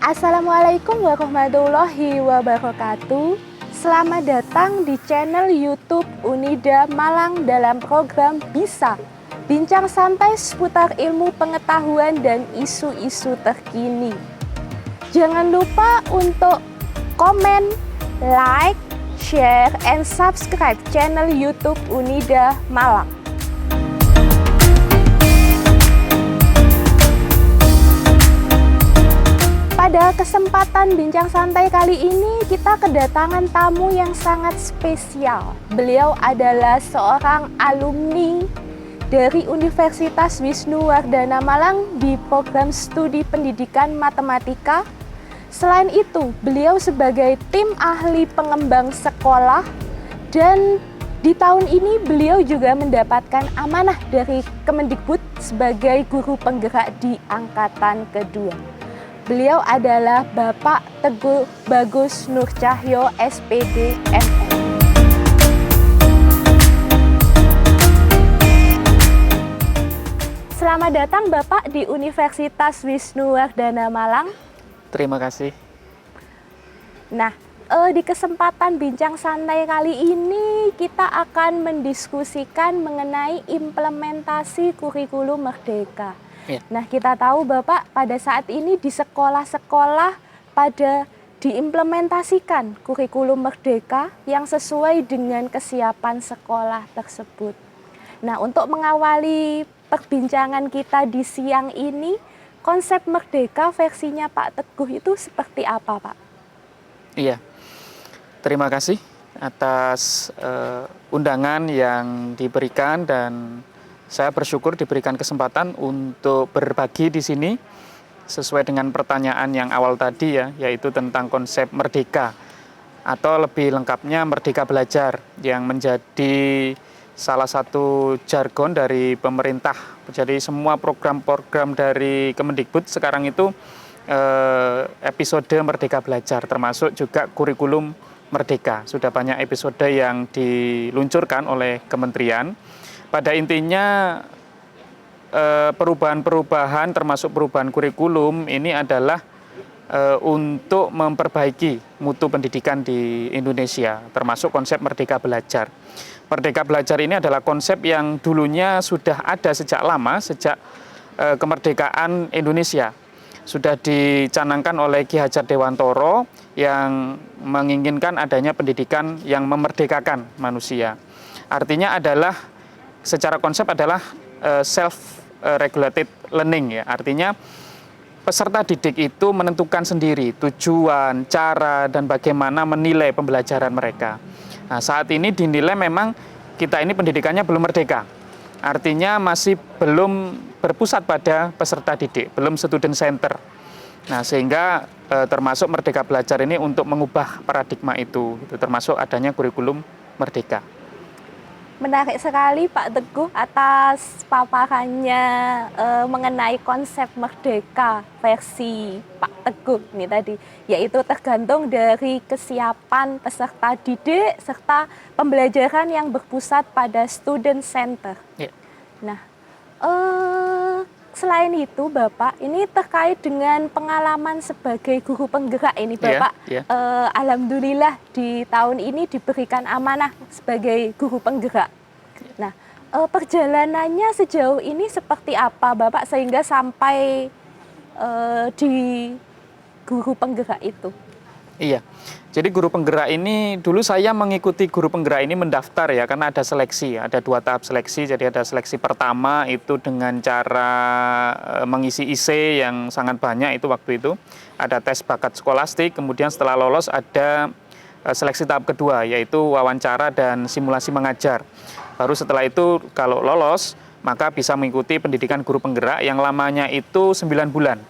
Assalamualaikum warahmatullahi wabarakatuh. Selamat datang di channel YouTube Unida Malang dalam program Bisa, bincang santai seputar ilmu pengetahuan dan isu-isu terkini. Jangan lupa untuk komen, like, share, and subscribe channel YouTube Unida Malang. Pada kesempatan bincang santai kali ini kita kedatangan tamu yang sangat spesial. Beliau adalah seorang alumni dari Universitas Wisnuwardana Malang di program studi pendidikan matematika. Selain itu, beliau sebagai tim ahli pengembang sekolah dan di tahun ini beliau juga mendapatkan amanah dari Kemendikbud sebagai guru penggerak di angkatan kedua. Beliau adalah Bapak Teguh Bagus Nur Cahyo, SPD, MM. Selamat datang Bapak di Universitas Wisnuwardana Malang. Terima kasih. Nah, di kesempatan bincang santai kali ini kita akan mendiskusikan mengenai implementasi kurikulum Merdeka. Ya. Nah, kita tahu Bapak pada saat ini di sekolah-sekolah pada diimplementasikan kurikulum Merdeka yang sesuai dengan kesiapan sekolah tersebut. Nah, untuk mengawali perbincangan kita di siang ini, konsep Merdeka versinya Pak Teguh itu seperti apa, Pak? Iya, terima kasih atas undangan yang diberikan dan saya bersyukur diberikan kesempatan untuk berbagi di sini sesuai dengan pertanyaan yang awal tadi ya, yaitu tentang konsep merdeka atau lebih lengkapnya Merdeka Belajar yang menjadi salah satu jargon dari pemerintah. Jadi semua program-program dari Kemendikbud sekarang itu episode Merdeka Belajar, termasuk juga kurikulum Merdeka. Sudah banyak episode yang diluncurkan oleh kementerian. Pada intinya perubahan-perubahan termasuk perubahan kurikulum ini adalah untuk memperbaiki mutu pendidikan di Indonesia, termasuk konsep Merdeka Belajar. Merdeka Belajar ini adalah konsep yang dulunya sudah ada sejak lama, sejak kemerdekaan Indonesia. Sudah dicanangkan oleh Ki Hajar Dewantoro yang menginginkan adanya pendidikan yang memerdekakan manusia. Artinya adalah secara konsep adalah self-regulated learning ya. Artinya peserta didik itu menentukan sendiri tujuan, cara, dan bagaimana menilai pembelajaran mereka. Nah, saat ini dinilai memang kita ini pendidikannya belum merdeka. Artinya masih belum berpusat pada peserta didik, belum student center. Nah, sehingga termasuk Merdeka Belajar ini untuk mengubah paradigma itu termasuk adanya kurikulum merdeka. Menarik sekali Pak Teguh atas paparannya mengenai konsep merdeka versi Pak Teguh ini tadi, yaitu tergantung dari kesiapan peserta didik serta pembelajaran yang berpusat pada student center. Ya. Nah, selain itu Bapak, ini terkait dengan pengalaman sebagai guru penggerak ini Bapak. Ya. Alhamdulillah di tahun ini diberikan amanah sebagai guru penggerak. Nah, perjalanannya sejauh ini seperti apa Bapak sehingga sampai di guru penggerak itu? Iya, jadi guru penggerak ini dulu saya mengikuti guru penggerak ini mendaftar ya, karena ada seleksi, ada 2 tahap seleksi. Jadi ada seleksi pertama itu dengan cara mengisi IC yang sangat banyak itu waktu itu. Ada tes bakat skolastik, kemudian setelah lolos ada seleksi tahap kedua yaitu wawancara dan simulasi mengajar. Baru setelah itu kalau lolos maka bisa mengikuti pendidikan guru penggerak yang lamanya itu 9 bulan.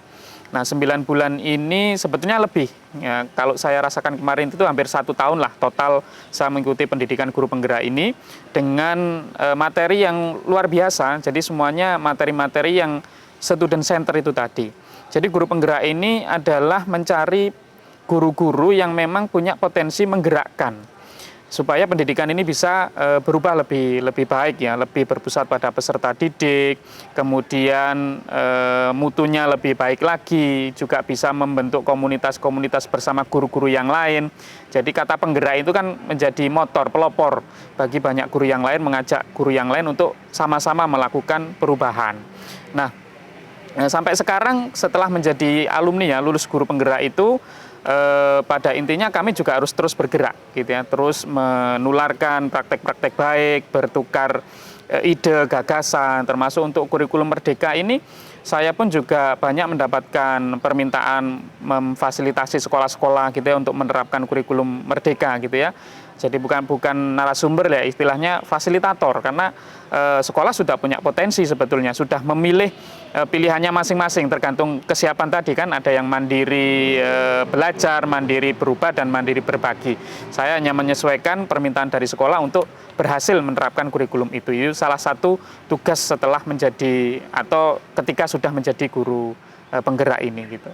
Nah, 9 bulan ini sebetulnya lebih. Ya, kalau saya rasakan kemarin itu hampir 1 tahun lah total saya mengikuti pendidikan guru penggerak ini dengan materi yang luar biasa. Jadi semuanya materi-materi yang student center itu tadi. Jadi guru penggerak ini adalah mencari guru-guru yang memang punya potensi menggerakkan. supaya pendidikan ini bisa berubah lebih baik ya, lebih berpusat pada peserta didik, kemudian mutunya lebih baik lagi, juga bisa membentuk komunitas-komunitas bersama guru-guru yang lain. Jadi kata penggerak itu kan menjadi motor, pelopor bagi banyak guru yang lain, mengajak guru yang lain untuk sama-sama melakukan perubahan. Nah, sampai sekarang setelah menjadi alumni ya, lulus guru penggerak itu, pada intinya kami juga harus terus bergerak gitu ya, terus menularkan praktek-praktek baik, bertukar ide, gagasan, termasuk untuk kurikulum merdeka ini saya pun juga banyak mendapatkan permintaan memfasilitasi sekolah-sekolah gitu ya untuk menerapkan kurikulum merdeka gitu ya. Jadi bukan narasumber ya, istilahnya fasilitator, karena sekolah sudah punya potensi sebetulnya, sudah memilih pilihannya masing-masing tergantung kesiapan tadi kan, ada yang mandiri belajar, mandiri berubah, dan mandiri berbagi. Saya hanya menyesuaikan permintaan dari sekolah untuk berhasil menerapkan kurikulum itu. Itu salah satu tugas setelah menjadi atau ketika sudah menjadi guru penggerak ini gitu.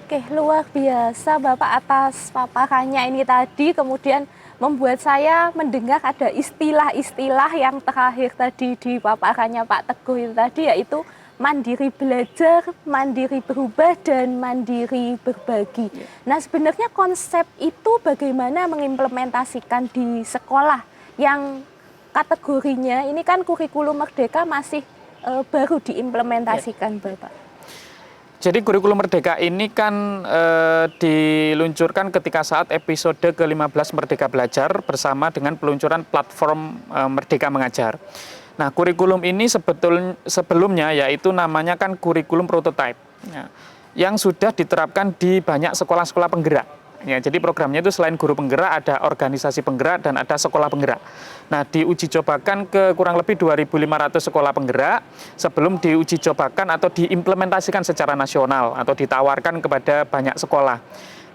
Oke, luar biasa Bapak atas paparannya ini tadi, kemudian membuat saya mendengar ada istilah-istilah yang terakhir tadi di paparannya Pak Teguh itu tadi, yaitu mandiri belajar, mandiri berubah, dan mandiri berbagi. Nah, sebenarnya konsep itu bagaimana mengimplementasikan di sekolah yang kategorinya ini kan kurikulum merdeka masih baru diimplementasikan Bapak? Jadi kurikulum merdeka ini kan diluncurkan ketika saat episode ke-15 Merdeka Belajar bersama dengan peluncuran platform Merdeka Mengajar. Nah, kurikulum ini sebelumnya yaitu namanya kan kurikulum prototype ya, yang sudah diterapkan di banyak sekolah-sekolah penggerak. Ya, jadi programnya itu selain guru penggerak ada organisasi penggerak dan ada sekolah penggerak. Nah, diuji cobakan ke kurang lebih 2.500 sekolah penggerak sebelum diuji cobakan atau diimplementasikan secara nasional atau ditawarkan kepada banyak sekolah.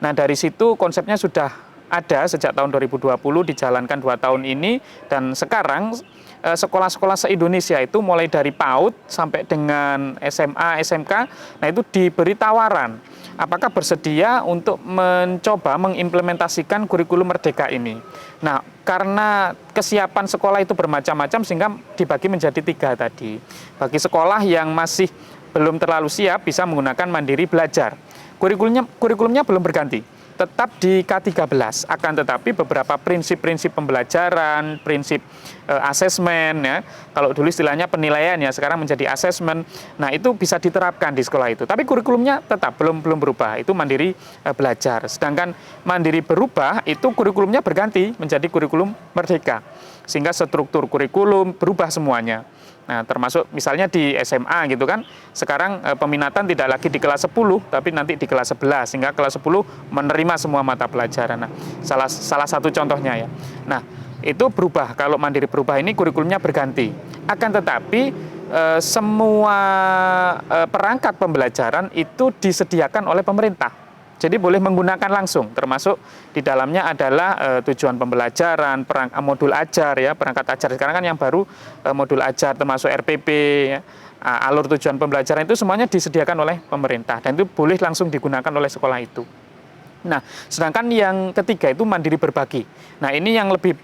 Nah, dari situ konsepnya sudah ada sejak tahun 2020, dijalankan 2 tahun ini, dan sekarang sekolah-sekolah se-Indonesia itu mulai dari PAUD sampai dengan SMA, SMK, nah itu diberi tawaran apakah bersedia untuk mencoba mengimplementasikan kurikulum merdeka ini. Nah, karena kesiapan sekolah itu bermacam-macam sehingga dibagi menjadi 3 tadi. Bagi sekolah yang masih belum terlalu siap bisa menggunakan mandiri belajar. Kurikulumnya belum berganti, tetap di K13, akan tetapi beberapa prinsip-prinsip pembelajaran, prinsip asesmen ya, kalau dulu istilahnya penilaian ya, sekarang menjadi asesmen. Nah, itu bisa diterapkan di sekolah itu. Tapi kurikulumnya tetap belum berubah, itu mandiri belajar. Sedangkan mandiri berubah itu kurikulumnya berganti menjadi kurikulum merdeka. Sehingga struktur kurikulum berubah semuanya. Nah, termasuk misalnya di SMA gitu kan, sekarang peminatan tidak lagi di kelas 10, tapi nanti di kelas 11, sehingga kelas 10 menerima semua mata pelajaran. Nah, salah satu contohnya ya. Nah, itu berubah, kalau mandiri berubah ini kurikulumnya berganti. Akan tetapi semua perangkat pembelajaran itu disediakan oleh pemerintah. Jadi boleh menggunakan langsung, termasuk di dalamnya adalah tujuan pembelajaran, modul ajar ya, perangkat ajar sekarang kan yang baru modul ajar, termasuk RPP, ya, alur tujuan pembelajaran itu semuanya disediakan oleh pemerintah dan itu boleh langsung digunakan oleh sekolah itu. Nah, sedangkan yang ketiga itu mandiri berbagi. Nah, ini yang lebih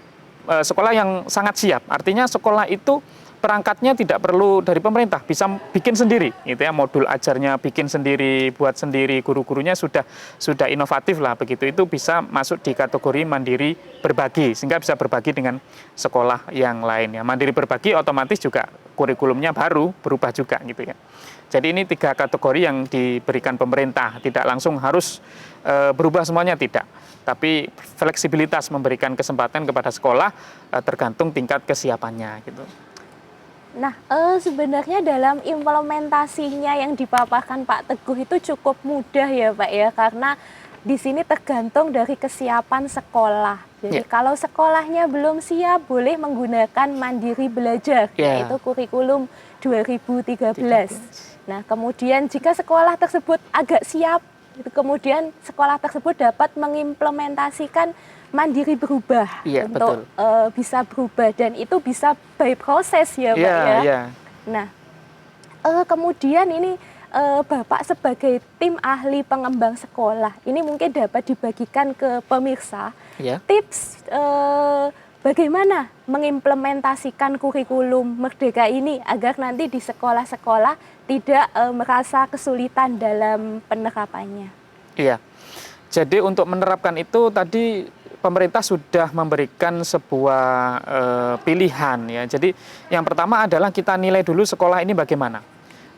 sekolah yang sangat siap, artinya sekolah itu perangkatnya tidak perlu dari pemerintah, bisa bikin sendiri, gitu ya, modul ajarnya bikin sendiri, buat sendiri, guru-gurunya sudah inovatif lah begitu, itu bisa masuk di kategori mandiri berbagi, sehingga bisa berbagi dengan sekolah yang lain ya. Mandiri berbagi otomatis juga kurikulumnya baru berubah juga gitu ya. Jadi ini 3 kategori yang diberikan pemerintah, tidak langsung harus berubah semuanya, tidak. Tapi fleksibilitas memberikan kesempatan kepada sekolah tergantung tingkat kesiapannya gitu. Nah, sebenarnya dalam implementasinya yang dipaparkan Pak Teguh itu cukup mudah ya Pak ya, karena di sini tergantung dari kesiapan sekolah. Jadi kalau sekolahnya belum siap, boleh menggunakan mandiri belajar, yaitu kurikulum 2013. Nah, kemudian jika sekolah tersebut agak siap, kemudian sekolah tersebut dapat mengimplementasikan mandiri berubah untuk bisa berubah, dan itu bisa by proses ya Pak ya. Nah, kemudian ini Bapak sebagai tim ahli pengembang sekolah, ini mungkin dapat dibagikan ke pemirsa Ya. tips bagaimana mengimplementasikan kurikulum Merdeka ini agar nanti di sekolah-sekolah tidak merasa kesulitan dalam penerapannya. Iya. Jadi untuk menerapkan itu tadi pemerintah sudah memberikan sebuah pilihan ya. Jadi yang pertama adalah kita nilai dulu sekolah ini bagaimana.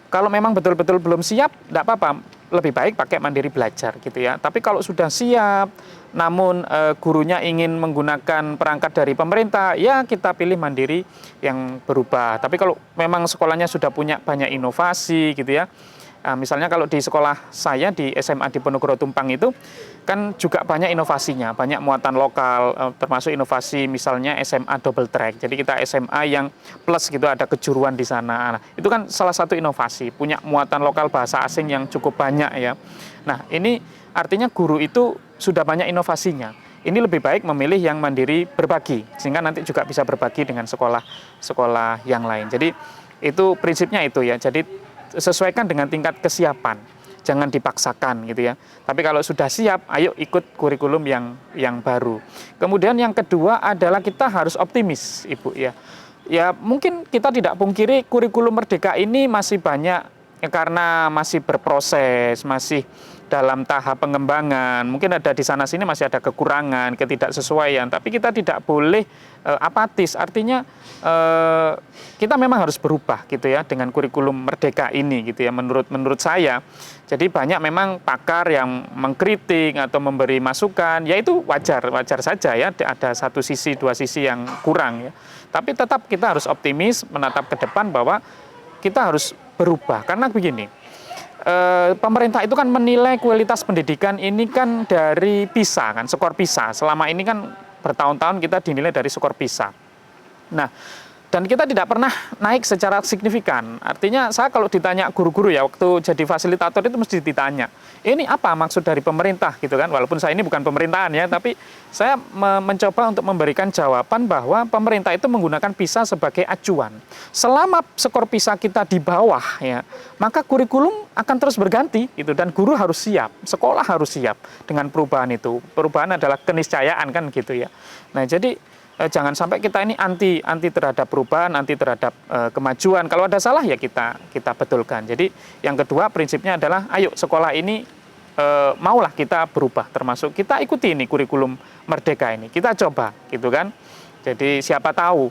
Kalau memang betul-betul belum siap, tidak apa-apa, lebih baik pakai mandiri belajar gitu ya. Tapi kalau sudah siap, namun gurunya ingin menggunakan perangkat dari pemerintah, ya kita pilih mandiri yang berubah. Tapi kalau memang sekolahnya sudah punya banyak inovasi gitu ya, misalnya kalau di sekolah saya di SMA di Ponorogo Tumpang itu kan juga banyak inovasinya, banyak muatan lokal, termasuk inovasi misalnya SMA double track. Jadi kita SMA yang plus gitu, ada kejuruan di sana. Nah, itu kan salah satu inovasi, punya muatan lokal bahasa asing yang cukup banyak ya. Nah, ini artinya guru itu sudah banyak inovasinya. Ini lebih baik memilih yang mandiri berbagi, sehingga nanti juga bisa berbagi dengan sekolah-sekolah yang lain. Jadi itu prinsipnya itu ya. Jadi sesuaikan dengan tingkat kesiapan. Jangan dipaksakan gitu ya. Tapi kalau sudah siap, ayo ikut kurikulum yang baru. Kemudian yang kedua adalah kita harus optimis, Ibu ya. Ya mungkin kita tidak pungkiri kurikulum Merdeka ini masih banyak ya, karena masih berproses, masih dalam tahap pengembangan. Mungkin ada di sana sini masih ada kekurangan, ketidaksesuaian. Tapi kita tidak boleh apatis. Artinya kita memang harus berubah gitu ya dengan kurikulum Merdeka ini gitu ya. Menurut saya. Jadi banyak memang pakar yang mengkritik atau memberi masukan, ya itu wajar saja ya, ada satu sisi, dua sisi yang kurang ya. Tapi tetap kita harus optimis menatap ke depan bahwa kita harus berubah. Karena begini, pemerintah itu kan menilai kualitas pendidikan ini kan dari PISA kan, skor PISA. Selama ini kan bertahun-tahun kita dinilai dari skor PISA. Nah, dan kita tidak pernah naik secara signifikan. Artinya saya kalau ditanya guru-guru ya, waktu jadi fasilitator itu mesti ditanya, ini apa maksud dari pemerintah gitu kan. Walaupun saya ini bukan pemerintahan ya, tapi saya mencoba untuk memberikan jawaban bahwa pemerintah itu menggunakan PISA sebagai acuan. Selama skor PISA kita di bawah ya, maka kurikulum akan terus berganti gitu, dan guru harus siap, sekolah harus siap dengan perubahan itu. Perubahan adalah keniscayaan kan gitu ya. Nah, jadi jangan sampai kita ini anti terhadap perubahan, anti terhadap kemajuan. Kalau ada salah ya kita betulkan. Jadi yang kedua prinsipnya adalah ayo sekolah ini maulah kita berubah, termasuk kita ikuti ini kurikulum Merdeka ini. Kita coba gitu kan. Jadi siapa tahu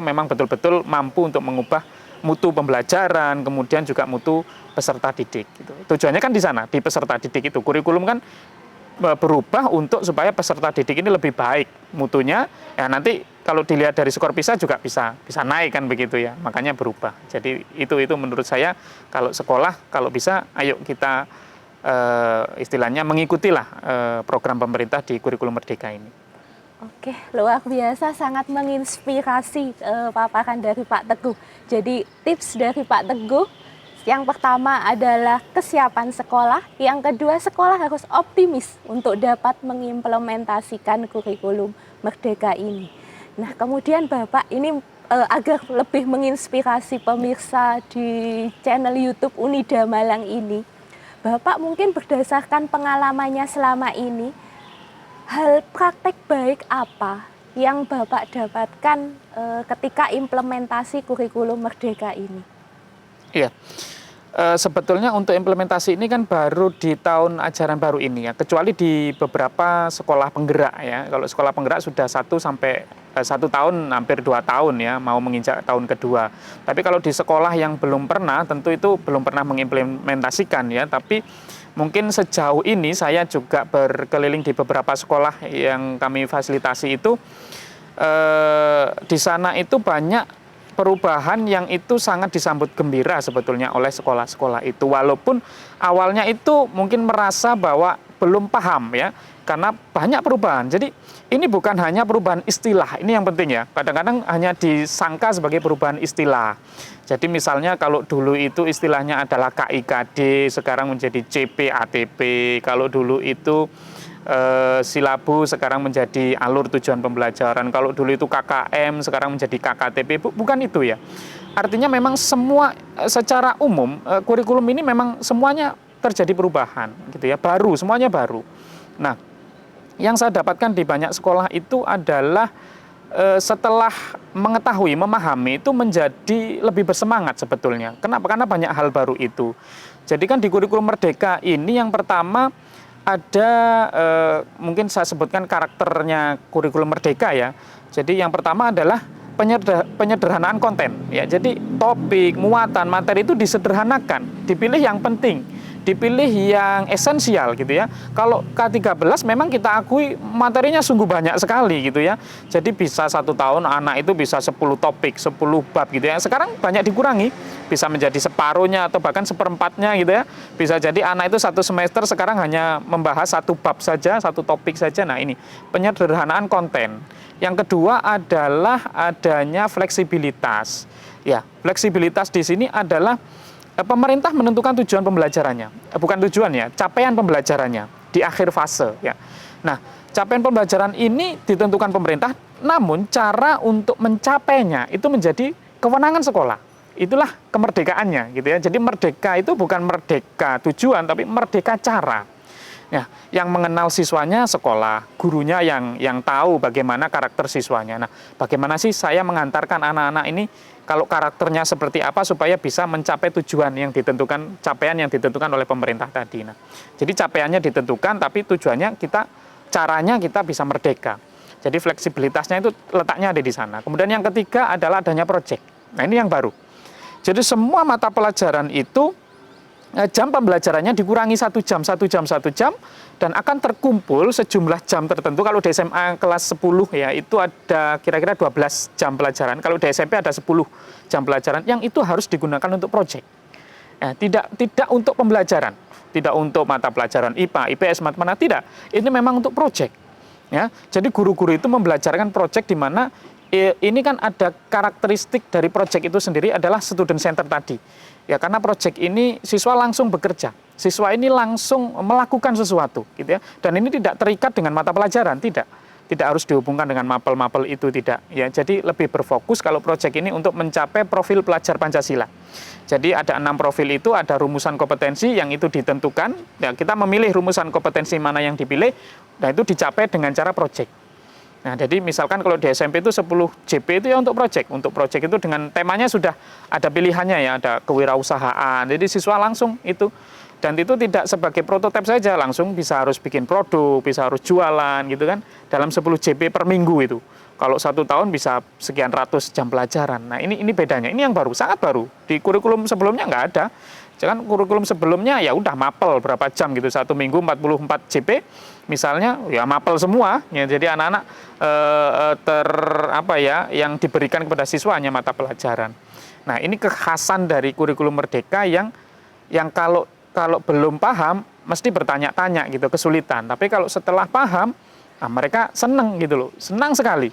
memang betul-betul mampu untuk mengubah mutu pembelajaran, kemudian juga mutu peserta didik gitu. Tujuannya kan di sana, di peserta didik itu. Kurikulum kan berubah untuk supaya peserta didik ini lebih baik mutunya, ya nanti kalau dilihat dari skor PISA juga bisa naik kan begitu ya, makanya berubah. Jadi itu menurut saya kalau sekolah kalau bisa ayo kita istilahnya mengikutilah program pemerintah di kurikulum Merdeka ini. Oke, luar biasa, sangat menginspirasi paparan dari Pak Teguh. Jadi tips dari Pak Teguh, yang pertama adalah kesiapan sekolah, yang kedua sekolah harus optimis untuk dapat mengimplementasikan kurikulum Merdeka ini. Nah, kemudian Bapak ini agar lebih menginspirasi pemirsa di channel YouTube Unida Malang ini, Bapak mungkin berdasarkan pengalamannya selama ini, hal praktek baik apa yang Bapak dapatkan ketika implementasi kurikulum Merdeka ini? Iya. Sebetulnya untuk implementasi ini kan baru di tahun ajaran baru ini ya, kecuali di beberapa sekolah penggerak ya. Kalau sekolah penggerak sudah 1 tahun, hampir 2 tahun ya, mau menginjak tahun kedua. Tapi kalau di sekolah yang belum pernah, tentu itu belum pernah mengimplementasikan ya. Tapi mungkin sejauh ini saya juga berkeliling di beberapa sekolah yang kami fasilitasi itu, di sana itu banyak perubahan yang itu sangat disambut gembira sebetulnya oleh sekolah-sekolah itu. Walaupun awalnya itu mungkin merasa bahwa belum paham ya, karena banyak perubahan. Jadi ini bukan hanya perubahan istilah, ini yang penting ya. Kadang-kadang hanya disangka sebagai perubahan istilah. Jadi misalnya kalau dulu itu istilahnya adalah KIKD, sekarang menjadi CPATP. Kalau dulu itu silabus sekarang menjadi alur tujuan pembelajaran. Kalau dulu itu KKM, sekarang menjadi KKTP. Bukan itu ya. Artinya memang semua secara umum kurikulum ini memang semuanya terjadi perubahan gitu ya. Baru, semuanya baru. Nah, yang saya dapatkan di banyak sekolah itu adalah setelah mengetahui, memahami itu menjadi lebih bersemangat sebetulnya. Kenapa? Karena banyak hal baru itu. Jadi kan di kurikulum Merdeka ini yang pertama ada mungkin saya sebutkan karakternya kurikulum Merdeka ya. Jadi yang pertama adalah penyederhanaan konten ya. Jadi topik, muatan, materi itu disederhanakan, dipilih yang penting, dipilih yang esensial gitu ya. Kalau K13 memang kita akui materinya sungguh banyak sekali gitu ya. Jadi bisa 1 tahun anak itu bisa 10 topik, 10 bab gitu ya. Sekarang banyak dikurangi, bisa menjadi separuhnya atau bahkan seperempatnya gitu ya. Bisa jadi anak itu 1 semester sekarang hanya membahas 1 bab saja, 1 topik saja. Nah ini penyederhanaan konten. Yang kedua adalah adanya fleksibilitas. Ya, fleksibilitas di sini adalah pemerintah menentukan tujuan pembelajarannya, bukan tujuan ya, capaian pembelajarannya di akhir fase ya. Nah, capaian pembelajaran ini ditentukan pemerintah, namun cara untuk mencapainya itu menjadi kewenangan sekolah. Itulah kemerdekaannya gitu ya. Jadi merdeka itu bukan merdeka tujuan, tapi merdeka cara. Ya, yang mengenal siswanya sekolah, gurunya yang tahu bagaimana karakter siswanya. Nah, bagaimana sih saya mengantarkan anak-anak ini kalau karakternya seperti apa supaya bisa mencapai tujuan yang ditentukan, capaian yang ditentukan oleh pemerintah tadi. Nah, jadi capaiannya ditentukan, tapi tujuannya caranya kita bisa merdeka. Jadi fleksibilitasnya itu letaknya ada di sana. Kemudian yang ketiga adalah adanya proyek. Nah, ini yang baru. Jadi semua mata pelajaran itu jam pembelajarannya dikurangi 1 jam, 1 jam, 1 jam, dan akan terkumpul sejumlah jam tertentu. Kalau di SMA kelas 10 ya, itu ada kira-kira 12 jam pelajaran. Kalau di SMP ada 10 jam pelajaran, yang itu harus digunakan untuk proyek. Ya, tidak untuk pembelajaran, tidak untuk mata pelajaran IPA, IPS, matematika, tidak. Ini memang untuk proyek. Ya, jadi guru-guru itu membelajarkan proyek di mana ini kan ada karakteristik dari proyek itu sendiri adalah student center tadi. Ya, karena proyek ini siswa langsung bekerja, siswa ini langsung melakukan sesuatu, gitu ya. Dan ini tidak terikat dengan mata pelajaran, tidak harus dihubungkan dengan mapel-mapel itu, tidak. Ya, jadi lebih berfokus kalau proyek ini untuk mencapai profil pelajar Pancasila. Jadi ada 6 profil itu, ada rumusan kompetensi yang itu ditentukan. Ya, kita memilih rumusan kompetensi mana yang dipilih, dan itu dicapai dengan cara proyek. Nah, jadi misalkan kalau di SMP itu 10 JP itu ya untuk proyek. Untuk proyek itu dengan temanya sudah ada pilihannya ya, ada kewirausahaan. Jadi siswa langsung itu. Dan itu tidak sebagai prototipe saja, langsung bisa harus bikin produk, bisa harus jualan gitu kan. Dalam 10 JP per minggu itu. Kalau 1 tahun bisa sekian ratus jam pelajaran. Nah, ini bedanya. Ini yang baru, sangat baru. Di kurikulum sebelumnya nggak ada. Jangan kurikulum sebelumnya ya udah mapel berapa jam gitu, 1 minggu 44 JP misalnya ya mapel semua ya. Jadi anak-anak yang diberikan kepada siswa hanya mata pelajaran. Nah, ini kekhasan dari kurikulum Merdeka yang kalau belum paham mesti bertanya-tanya gitu, kesulitan. Tapi kalau setelah paham, nah mereka senang gitu loh, senang sekali.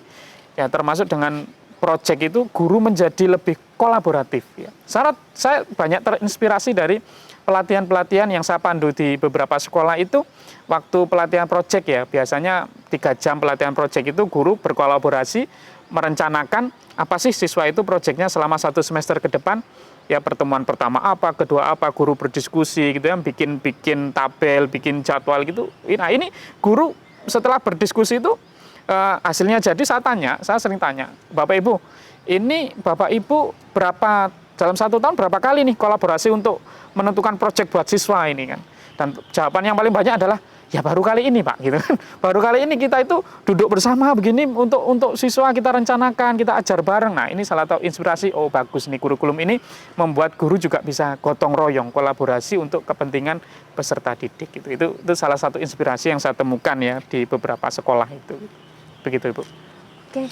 Ya, termasuk dengan proyek itu guru menjadi lebih kolaboratif ya. Saya banyak terinspirasi dari pelatihan-pelatihan yang saya pandu di beberapa sekolah itu. Waktu pelatihan proyek ya, biasanya 3 jam pelatihan proyek itu guru berkolaborasi merencanakan apa sih siswa itu proyeknya selama 1 semester ke depan. Ya, pertemuan pertama apa, kedua apa, guru berdiskusi gitu ya, bikin tabel, bikin jadwal gitu. Nah, ini guru setelah berdiskusi itu hasilnya jadi saya sering tanya, Bapak Ibu, ini Bapak Ibu dalam 1 tahun berapa kali nih kolaborasi untuk menentukan proyek buat siswa ini kan? Dan jawaban yang paling banyak adalah ya baru kali ini Pak gitu kan. Baru kali ini kita itu duduk bersama begini untuk siswa kita rencanakan, kita ajar bareng. Nah, ini salah satu inspirasi, oh bagus nih kurikulum ini membuat guru juga bisa gotong royong, kolaborasi untuk kepentingan peserta didik gitu. Itu salah satu inspirasi yang saya temukan ya di beberapa sekolah itu. Begitu Ibu. Oke,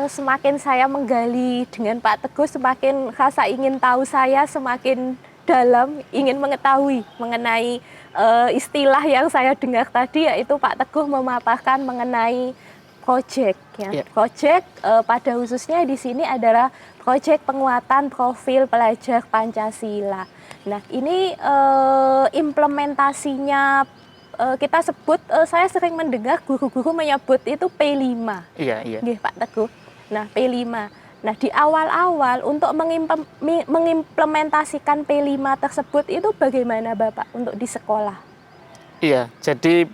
semakin saya menggali dengan Pak Teguh, semakin rasa ingin tahu saya semakin dalam, ingin mengetahui mengenai istilah yang saya dengar tadi, yaitu Pak Teguh memaparkan mengenai proyek. Ya. Yeah. Proyek pada khususnya di sini adalah proyek penguatan profil pelajar Pancasila. Nah, ini implementasinya kita sebut, saya sering mendengar guru-guru menyebut itu P5. Iya, iya. Nggih, Pak Teguh. Nah, P5. Nah, di awal-awal untuk mengimplementasikan P5 tersebut itu bagaimana Bapak untuk di sekolah? Iya, jadi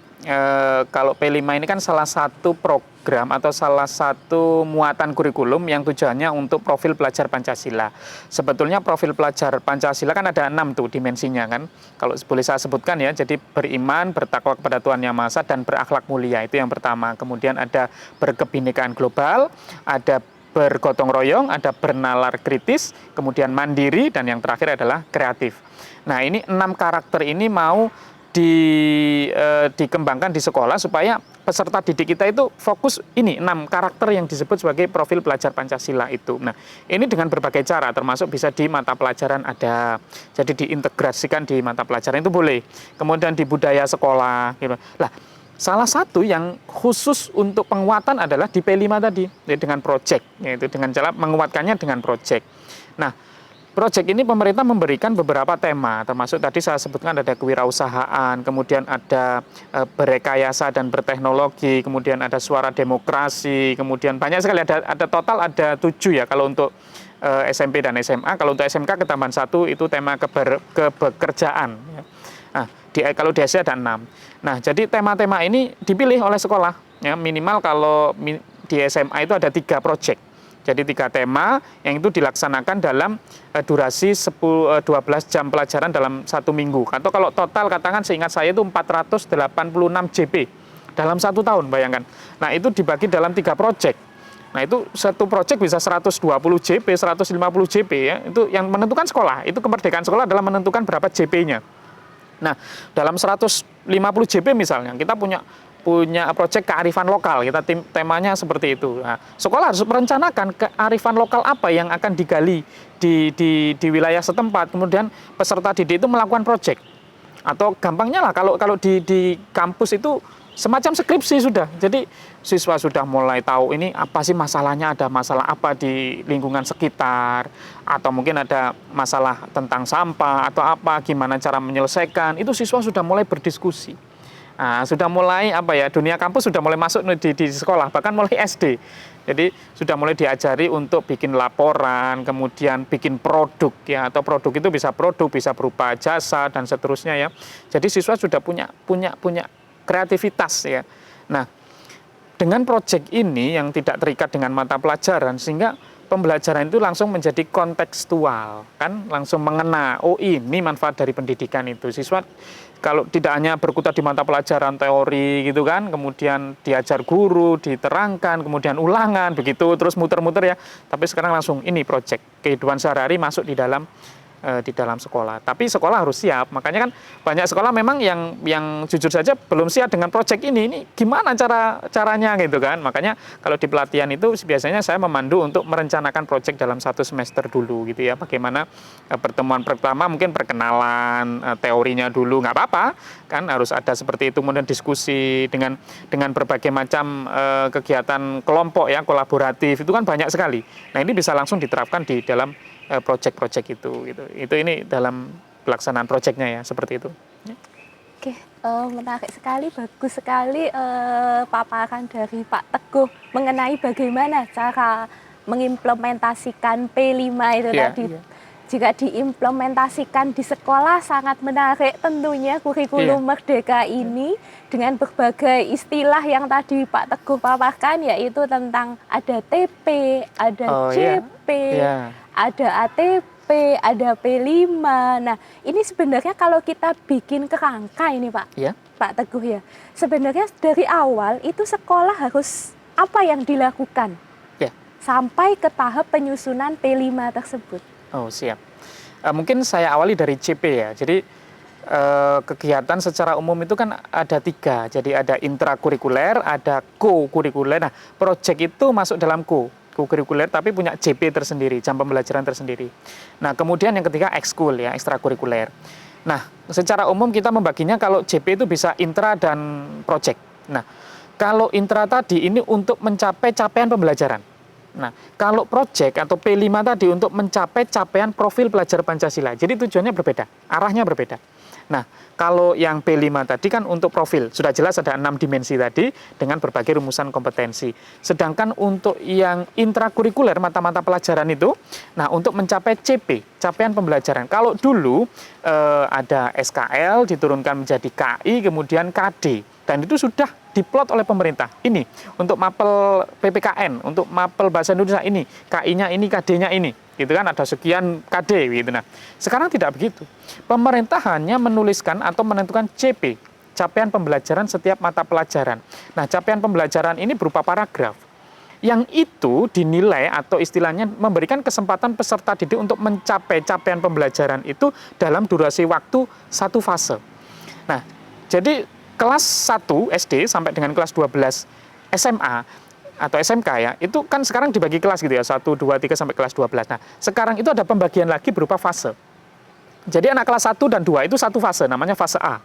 kalau P5 ini kan salah satu program atau salah satu muatan kurikulum yang tujuannya untuk profil pelajar Pancasila. Sebetulnya profil pelajar Pancasila kan ada 6 tuh dimensinya kan. Kalau boleh saya sebutkan ya, jadi beriman, bertakwa kepada Tuhan Yang Maha Esa, dan berakhlak mulia, itu yang pertama. Kemudian ada berkebinekaan global, ada bergotong royong, ada bernalar kritis, kemudian mandiri, dan yang terakhir adalah kreatif. Nah, ini 6 karakter ini mau dikembangkan di sekolah supaya peserta didik kita itu fokus ini 6 karakter yang disebut sebagai profil pelajar Pancasila itu. Nah, ini dengan berbagai cara, termasuk bisa di mata pelajaran ada, jadi diintegrasikan di mata pelajaran itu boleh. Kemudian di budaya sekolah gitu. Lah, salah satu yang khusus untuk penguatan adalah di P5 tadi, dengan project, yaitu dengan cara menguatkannya dengan project. Nah, proyek ini pemerintah memberikan beberapa tema, termasuk tadi saya sebutkan ada kewirausahaan, kemudian ada berekayasa dan berteknologi, kemudian ada suara demokrasi, kemudian banyak sekali, ada total ada 7 ya kalau untuk SMP dan SMA. Kalau untuk SMK ketambahan 1 itu tema kebekerjaan. Nah, kalau di SD ada 6. Nah, jadi tema-tema ini dipilih oleh sekolah. Ya, minimal kalau di SMA itu ada 3 proyek. Jadi 3 tema yang itu dilaksanakan dalam durasi 12 jam pelajaran dalam 1 minggu. Atau kalau total katakan seingat saya itu 486 JP dalam 1 tahun, bayangkan. Nah, itu dibagi dalam 3 proyek. Nah, itu satu proyek bisa 120 JP, 150 JP ya. Itu yang menentukan sekolah. Itu kemerdekaan sekolah adalah menentukan berapa JP-nya. Nah, dalam 150 JP misalnya, kita punya proyek kearifan lokal, kita temanya seperti itu. Nah, sekolah harus merencanakan kearifan lokal apa yang akan digali di wilayah setempat, kemudian peserta didik itu melakukan proyek. Atau gampangnya lah, kalau di kampus itu semacam skripsi sudah. Jadi siswa sudah mulai tahu ini apa sih masalahnya, ada masalah apa di lingkungan sekitar, atau mungkin ada masalah tentang sampah atau apa, gimana cara menyelesaikan, itu siswa sudah mulai berdiskusi. Nah, sudah mulai dunia kampus sudah mulai masuk di sekolah, bahkan mulai SD. Jadi sudah mulai diajari untuk bikin laporan, kemudian bikin produk ya, atau produk itu bisa berupa jasa dan seterusnya ya. Jadi siswa sudah punya kreativitas ya. Nah, dengan proyek ini yang tidak terikat dengan mata pelajaran, sehingga pembelajaran itu langsung menjadi kontekstual, kan langsung mengena, oh ini manfaat dari pendidikan itu. Siswa kalau tidak hanya berkutat di mata pelajaran teori gitu kan, kemudian diajar guru, diterangkan, kemudian ulangan begitu, terus muter-muter ya, tapi sekarang langsung ini proyek kehidupan sehari-hari masuk di dalam sekolah. Tapi sekolah harus siap. Makanya kan banyak sekolah memang yang jujur saja belum siap dengan proyek ini. Ini gimana caranya gitu kan. Makanya kalau di pelatihan itu biasanya saya memandu untuk merencanakan proyek dalam 1 semester dulu gitu ya. Bagaimana pertemuan pertama mungkin perkenalan teorinya dulu, nggak apa-apa kan, harus ada seperti itu, kemudian diskusi dengan berbagai macam kegiatan kelompok ya, kolaboratif, itu kan banyak sekali. Nah, ini bisa langsung diterapkan di dalam proyek-proyek itu gitu. Itu ini dalam pelaksanaan proyeknya ya, seperti itu. Oke, menarik sekali, bagus sekali paparan dari Pak Teguh mengenai bagaimana cara mengimplementasikan P5 itu tadi. Jika diimplementasikan di sekolah sangat menarik tentunya kurikulum Merdeka ini dengan berbagai istilah yang tadi Pak Teguh paparkan, yaitu tentang ada TP, ada CP, ada ATP, ada P5. Nah, ini sebenarnya kalau kita bikin kerangka ini Pak, Pak Teguh ya, sebenarnya dari awal itu sekolah harus apa yang dilakukan sampai ke tahap penyusunan P5 tersebut. Oh, siap. Mungkin saya awali dari CP ya. Jadi kegiatan secara umum itu kan ada 3. Jadi ada intrakurikuler, ada co-kurikuler. Nah, proyek itu masuk dalam co-kurikuler tapi punya CP tersendiri, jam pembelajaran tersendiri. Nah, kemudian yang ketiga ekskul ya, ekstrakurikuler. Nah, secara umum kita membaginya kalau CP itu bisa intra dan proyek. Nah, kalau intra tadi ini untuk mencapai capaian pembelajaran. Nah, kalau proyek atau P5 tadi untuk mencapai capaian profil pelajar Pancasila. Jadi tujuannya berbeda, arahnya berbeda. Nah, kalau yang B5 tadi kan untuk profil, sudah jelas ada 6 dimensi tadi dengan berbagai rumusan kompetensi. Sedangkan untuk yang intrakurikuler, mata-mata pelajaran itu, nah untuk mencapai CP, capaian pembelajaran. Kalau dulu ada SKL, diturunkan menjadi KI, kemudian KD. Dan itu sudah diplot oleh pemerintah. Ini, untuk mapel PPKN, untuk mapel Bahasa Indonesia ini, KI-nya ini, KD-nya ini. Gitu kan, ada sekian KD gitu. Nah, sekarang tidak begitu. Pemerintah hanya menuliskan atau menentukan CP, capaian pembelajaran setiap mata pelajaran. Nah, capaian pembelajaran ini berupa paragraf. Yang itu dinilai atau istilahnya memberikan kesempatan peserta didik untuk mencapai capaian pembelajaran itu dalam durasi waktu satu fase. Nah, jadi kelas 1 SD sampai dengan kelas 12 SMA atau SMK ya, itu kan sekarang dibagi kelas gitu ya, 1, 2, 3 sampai kelas 12. Nah, sekarang itu ada pembagian lagi berupa fase. Jadi anak kelas 1 dan 2 itu satu fase, namanya fase A.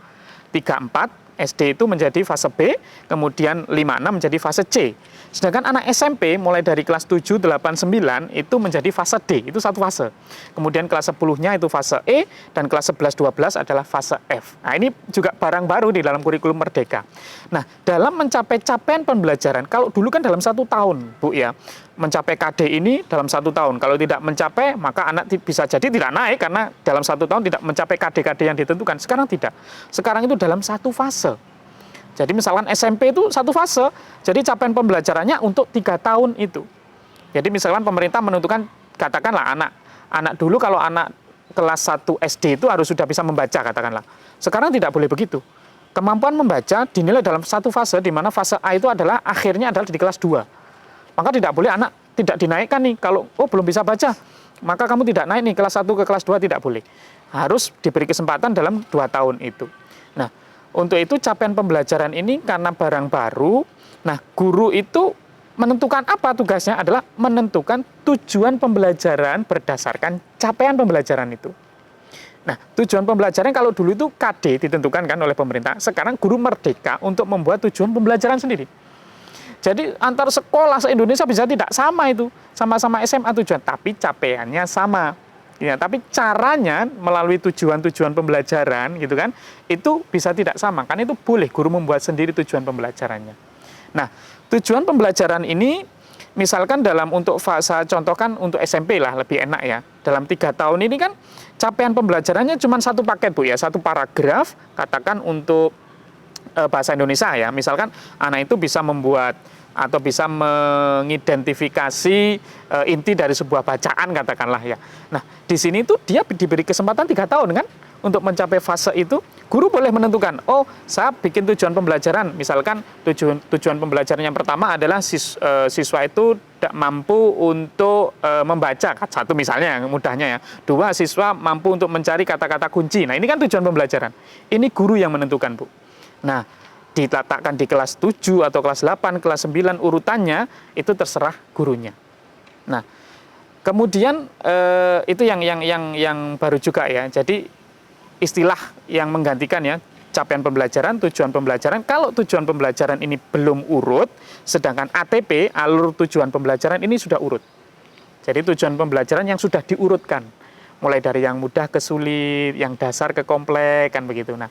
3, 4, SD itu menjadi fase B, kemudian 5, 6 menjadi fase C. Sedangkan anak SMP mulai dari kelas 7, 8, 9 itu menjadi fase D, itu satu fase. Kemudian kelas 10-nya itu fase E, dan kelas 11, 12 adalah fase F. Nah, ini juga barang baru di dalam kurikulum Merdeka. Nah, dalam mencapai capaian pembelajaran, kalau dulu kan dalam 1 tahun, Bu ya, mencapai KD ini dalam 1 tahun. Kalau tidak mencapai, maka anak bisa jadi tidak naik karena dalam 1 tahun tidak mencapai KD-KD yang ditentukan. Sekarang tidak. Sekarang itu dalam satu fase. Jadi misalkan SMP itu satu fase, jadi capaian pembelajarannya untuk 3 tahun itu. Jadi misalkan pemerintah menentukan, katakanlah anak dulu kalau anak kelas 1 SD itu harus sudah bisa membaca, katakanlah. Sekarang tidak boleh begitu. Kemampuan membaca dinilai dalam satu fase, di mana fase A itu adalah akhirnya adalah di kelas 2. Maka tidak boleh anak tidak dinaikkan nih, kalau belum bisa baca, maka kamu tidak naik nih kelas 1 ke kelas 2, tidak boleh. Harus diberi kesempatan dalam 2 tahun itu. Nah, untuk itu capaian pembelajaran ini karena barang baru, nah guru itu menentukan apa tugasnya adalah menentukan tujuan pembelajaran berdasarkan capaian pembelajaran itu. Nah, tujuan pembelajaran kalau dulu itu KD ditentukan kan oleh pemerintah, sekarang guru merdeka untuk membuat tujuan pembelajaran sendiri. Jadi antar sekolah se-Indonesia bisa tidak sama itu, sama-sama SMA tujuan, tapi capaiannya sama. Ya, tapi caranya melalui tujuan-tujuan pembelajaran gitu kan, itu bisa tidak sama. Kan itu boleh guru membuat sendiri tujuan pembelajarannya. Nah, tujuan pembelajaran ini misalkan dalam untuk fase, contohkan untuk SMP lah lebih enak ya. Dalam 3 tahun ini kan capaian pembelajarannya cuma satu paket Bu ya, satu paragraf, katakan untuk bahasa Indonesia ya. Misalkan anak itu bisa membuat atau bisa mengidentifikasi inti dari sebuah bacaan, katakanlah ya. Nah, di sini tuh dia diberi kesempatan 3 tahun kan untuk mencapai fase itu. Guru boleh menentukan, saya bikin tujuan pembelajaran, misalkan tujuan pembelajaran yang pertama adalah siswa itu tidak mampu untuk membaca, satu misalnya mudahnya ya. 2, siswa mampu untuk mencari kata-kata kunci. Nah, ini kan tujuan pembelajaran. Ini guru yang menentukan, Bu. Nah, diletakkan di kelas 7 atau kelas 8, kelas 9 urutannya itu terserah gurunya. Nah, kemudian itu yang baru juga ya. Jadi istilah yang menggantikan ya, capaian pembelajaran, tujuan pembelajaran. Kalau tujuan pembelajaran ini belum urut, sedangkan ATP, alur tujuan pembelajaran ini sudah urut. Jadi tujuan pembelajaran yang sudah diurutkan, mulai dari yang mudah ke sulit, yang dasar ke kompleks kan begitu. Nah,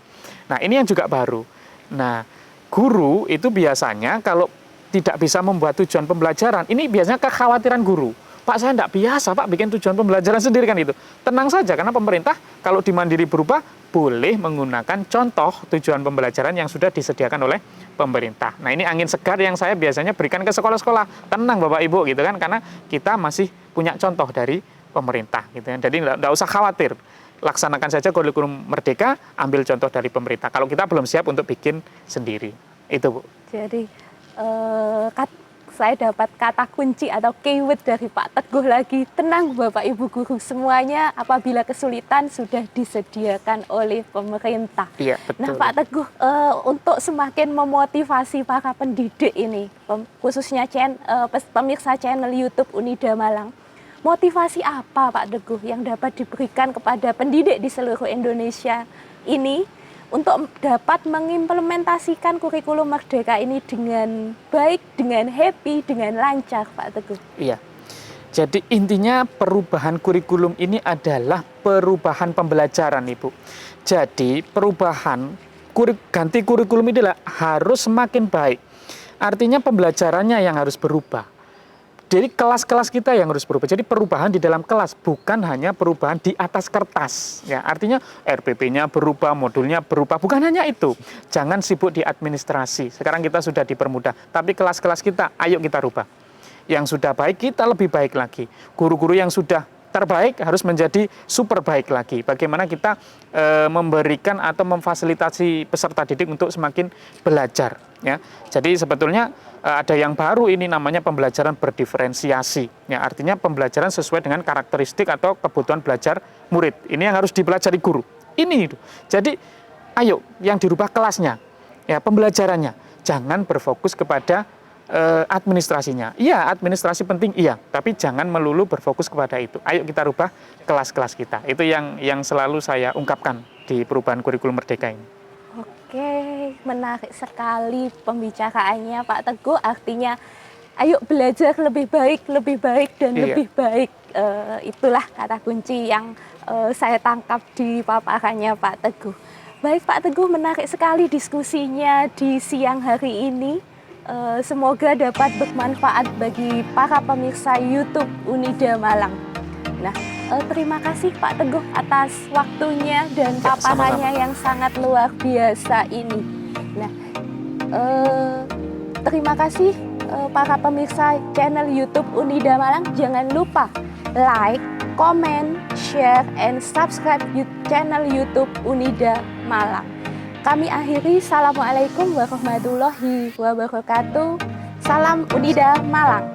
ini yang juga baru. Nah, guru itu biasanya kalau tidak bisa membuat tujuan pembelajaran, ini biasanya kekhawatiran guru. Pak, saya tidak biasa Pak bikin tujuan pembelajaran sendiri kan itu. Tenang saja, karena pemerintah kalau di Mandiri Berubah boleh menggunakan contoh tujuan pembelajaran yang sudah disediakan oleh pemerintah. Nah, ini angin segar yang saya biasanya berikan ke sekolah-sekolah. Tenang Bapak Ibu gitu kan, karena kita masih punya contoh dari pemerintah gitu ya. Jadi tidak usah khawatir. Laksanakan saja kurikulum Merdeka, ambil contoh dari pemerintah. Kalau kita belum siap untuk bikin sendiri, itu Bu. Jadi saya dapat kata kunci atau keyword dari Pak Teguh lagi. Tenang Bapak Ibu guru, semuanya apabila kesulitan sudah disediakan oleh pemerintah. Iya, betul. Nah Pak Teguh, untuk semakin memotivasi para pendidik ini, khususnya pemirsa channel YouTube Unida Malang, motivasi apa Pak Teguh yang dapat diberikan kepada pendidik di seluruh Indonesia ini untuk dapat mengimplementasikan kurikulum Merdeka ini dengan baik, dengan happy, dengan lancar Pak Teguh? Iya. Jadi intinya perubahan kurikulum ini adalah perubahan pembelajaran, Ibu. Jadi perubahan ganti kurikulum ini harus semakin baik. Artinya pembelajarannya yang harus berubah. Jadi kelas-kelas kita yang harus berubah. Jadi perubahan di dalam kelas, bukan hanya perubahan di atas kertas. Ya, artinya RPP-nya berubah, modulnya berubah. Bukan hanya itu. Jangan sibuk di administrasi. Sekarang kita sudah dipermudah. Tapi kelas-kelas kita, ayo kita rubah. Yang sudah baik, kita lebih baik lagi. Guru-guru yang sudah terbaik harus menjadi super baik lagi. Bagaimana kita memberikan atau memfasilitasi peserta didik untuk semakin belajar. Ya, jadi sebetulnya ada yang baru ini namanya pembelajaran berdiferensiasi. Ya, artinya pembelajaran sesuai dengan karakteristik atau kebutuhan belajar murid. Ini yang harus dipelajari guru. Ini itu. Jadi, ayo yang dirubah kelasnya, ya pembelajarannya. Jangan berfokus kepada administrasinya. Iya, administrasi penting, iya. Tapi jangan melulu berfokus kepada itu. Ayo kita rubah kelas-kelas kita. Itu yang selalu saya ungkapkan di perubahan kurikulum Merdeka ini. Oke, menarik sekali pembicaraannya Pak Teguh. Artinya, ayo belajar lebih baik dan lebih baik. Itulah kata kunci yang saya tangkap di paparannya Pak Teguh. Baik Pak Teguh, menarik sekali diskusinya di siang hari ini. Semoga dapat bermanfaat bagi para pemirsa YouTube Unida Malang. Nah, terima kasih Pak Teguh atas waktunya dan paparannya yang sangat luar biasa ini. Nah, terima kasih para pemirsa channel YouTube Unida Malang. Jangan lupa like, comment, share, and subscribe channel YouTube Unida Malang. Kami akhiri, Assalamualaikum warahmatullahi wabarakatuh. Salam Unida Malang.